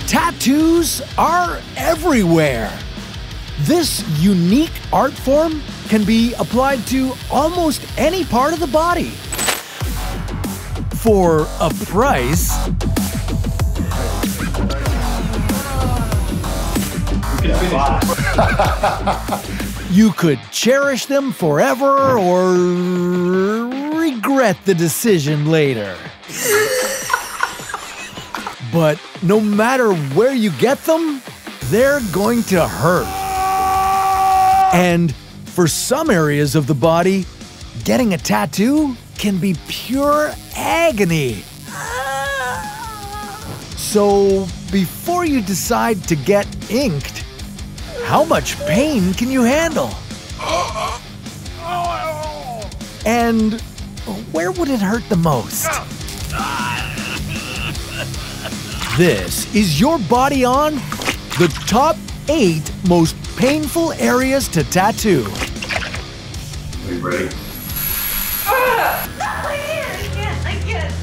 Tattoos are everywhere. This unique art form can be applied to almost any part of the body. For a price, you could cherish them forever or regret the decision later. But no matter where you get them, they're going to hurt. And for some areas of the body, getting a tattoo can be pure agony. So before you decide to get inked, how much pain can you handle? And where would it hurt the most? This is your body on the top 8 most painful areas to tattoo. Are you ready? I can't.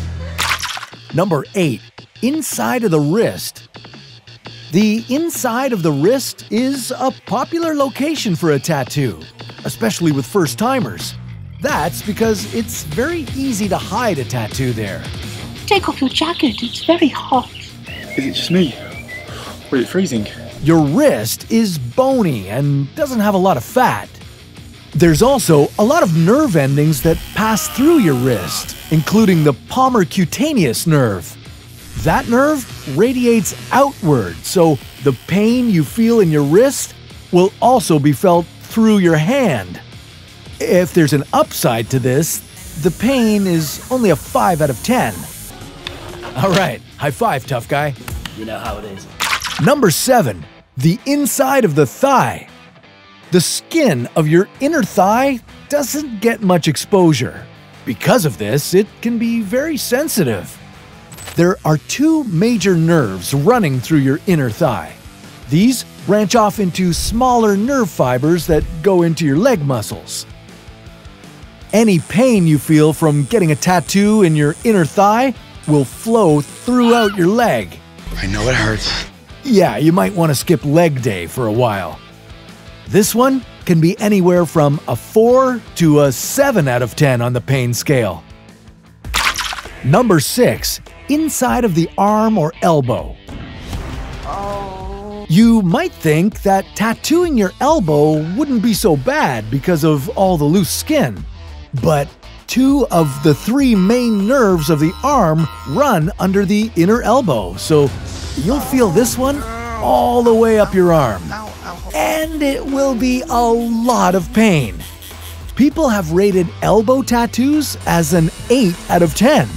Number 8, inside of the wrist. The inside of the wrist is a popular location for a tattoo, especially with first-timers. That's because it's very easy to hide a tattoo there. Take off your jacket, it's very hot. Is it just me? Or is it freezing? Your wrist is bony and doesn't have a lot of fat. There's also a lot of nerve endings that pass through your wrist, including the palmar cutaneous nerve. That nerve radiates outward, so the pain you feel in your wrist will also be felt through your hand. If there's an upside to this, the pain is only a 5 out of 10. All right, high five, tough guy. You know how it is. Number 7, the inside of the thigh. The skin of your inner thigh doesn't get much exposure. Because of this, it can be very sensitive. There are 2 major nerves running through your inner thigh. These branch off into smaller nerve fibers that go into your leg muscles. Any pain you feel from getting a tattoo in your inner thigh will flow throughout your leg. I know it hurts. Yeah, you might want to skip leg day for a while. This one can be anywhere from a 4 to a 7 out of 10 on the pain scale. Number 6, inside of the arm or elbow. You might think that tattooing your elbow wouldn't be so bad because of all the loose skin. But 2 of the 3 main nerves of the arm run under the inner elbow, so you'll feel this one all the way up your arm. And it will be a lot of pain. People have rated elbow tattoos as an 8 out of 10.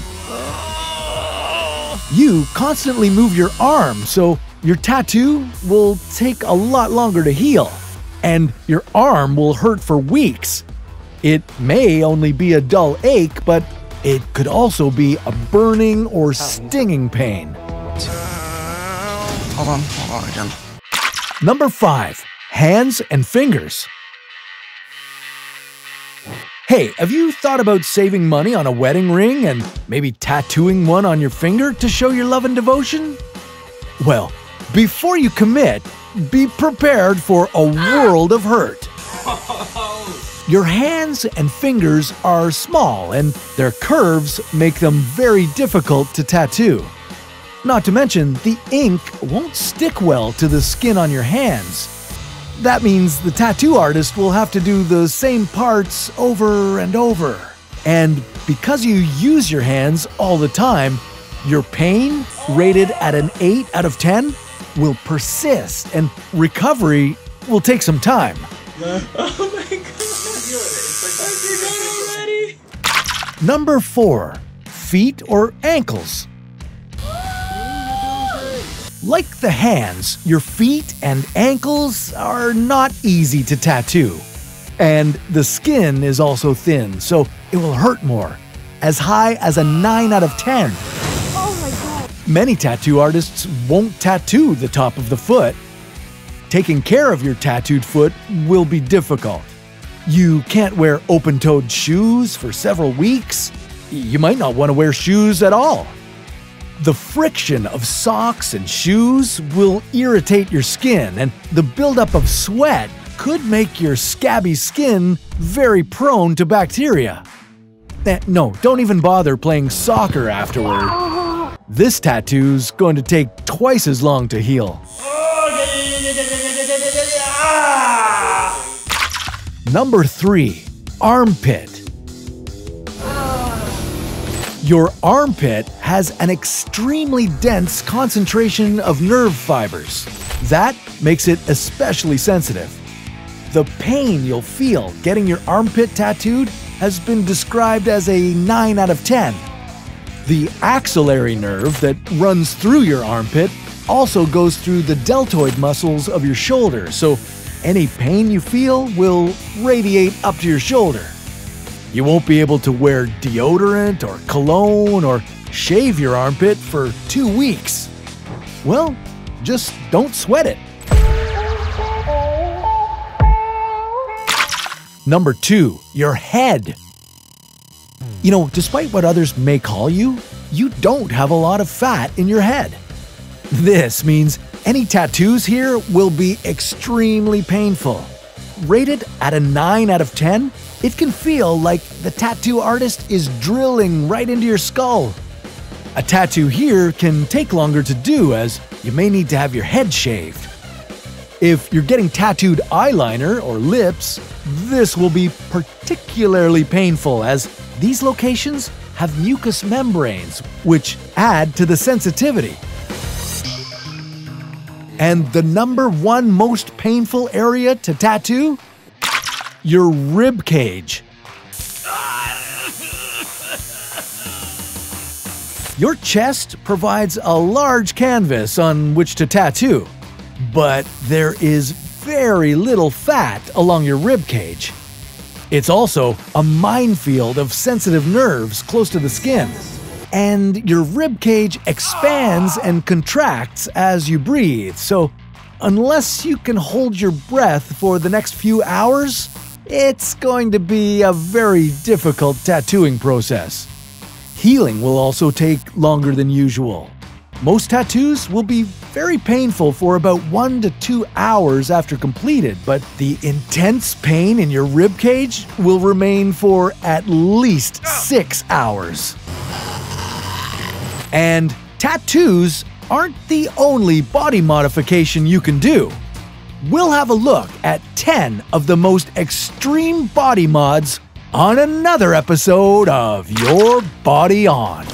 You constantly move your arm, so your tattoo will take a lot longer to heal, and your arm will hurt for weeks. It may only be a dull ache, but it could also be a burning or stinging pain. Hold on again. Number 5, hands and fingers. Hey, have you thought about saving money on a wedding ring and maybe tattooing one on your finger to show your love and devotion? Well, before you commit, be prepared for a world of hurt. Your hands and fingers are small and their curves make them very difficult to tattoo. Not to mention, the ink won't stick well to the skin on your hands. That means the tattoo artist will have to do the same parts over and over. And because you use your hands all the time, your pain, rated at an 8 out of 10, will persist and recovery will take some time. Oh my god. Already. Number 4, feet or ankles. Like the hands, your feet and ankles are not easy to tattoo. And the skin is also thin, so it will hurt more, as high as a 9 out of 10. Oh my god. Many tattoo artists won't tattoo the top of the foot. Taking care of your tattooed foot will be difficult. You can't wear open-toed shoes for several weeks. You might not want to wear shoes at all. The friction of socks and shoes will irritate your skin, and the buildup of sweat could make your scabby skin very prone to bacteria. No, don't even bother playing soccer afterward. This tattoo's going to take twice as long to heal. Number 3. Armpit. Your armpit has an extremely dense concentration of nerve fibers. That makes it especially sensitive. The pain you'll feel getting your armpit tattooed has been described as a 9 out of 10. The axillary nerve that runs through your armpit also goes through the deltoid muscles of your shoulder, so any pain you feel will radiate up to your shoulder. You won't be able to wear deodorant or cologne or shave your armpit for 2 weeks. Well, just don't sweat it. Number 2, your head. You know, despite what others may call you, you don't have a lot of fat in your head. This means any tattoos here will be extremely painful. Rated at a 9 out of 10, it can feel like the tattoo artist is drilling right into your skull. A tattoo here can take longer to do, as you may need to have your head shaved. If you're getting tattooed eyeliner or lips, this will be particularly painful, as these locations have mucous membranes, which add to the sensitivity. And the number 1 most painful area to tattoo? Your ribcage. Your chest provides a large canvas on which to tattoo, but there is very little fat along your ribcage. It's also a minefield of sensitive nerves close to the skin. And your ribcage expands and contracts as you breathe, so unless you can hold your breath for the next few hours, it's going to be a very difficult tattooing process. Healing will also take longer than usual. Most tattoos will be very painful for about 1 to 2 hours after completed, but the intense pain in your ribcage will remain for at least 6 hours. And tattoos aren't the only body modification you can do. We'll have a look at 10 of the most extreme body mods on another episode of Your Body On.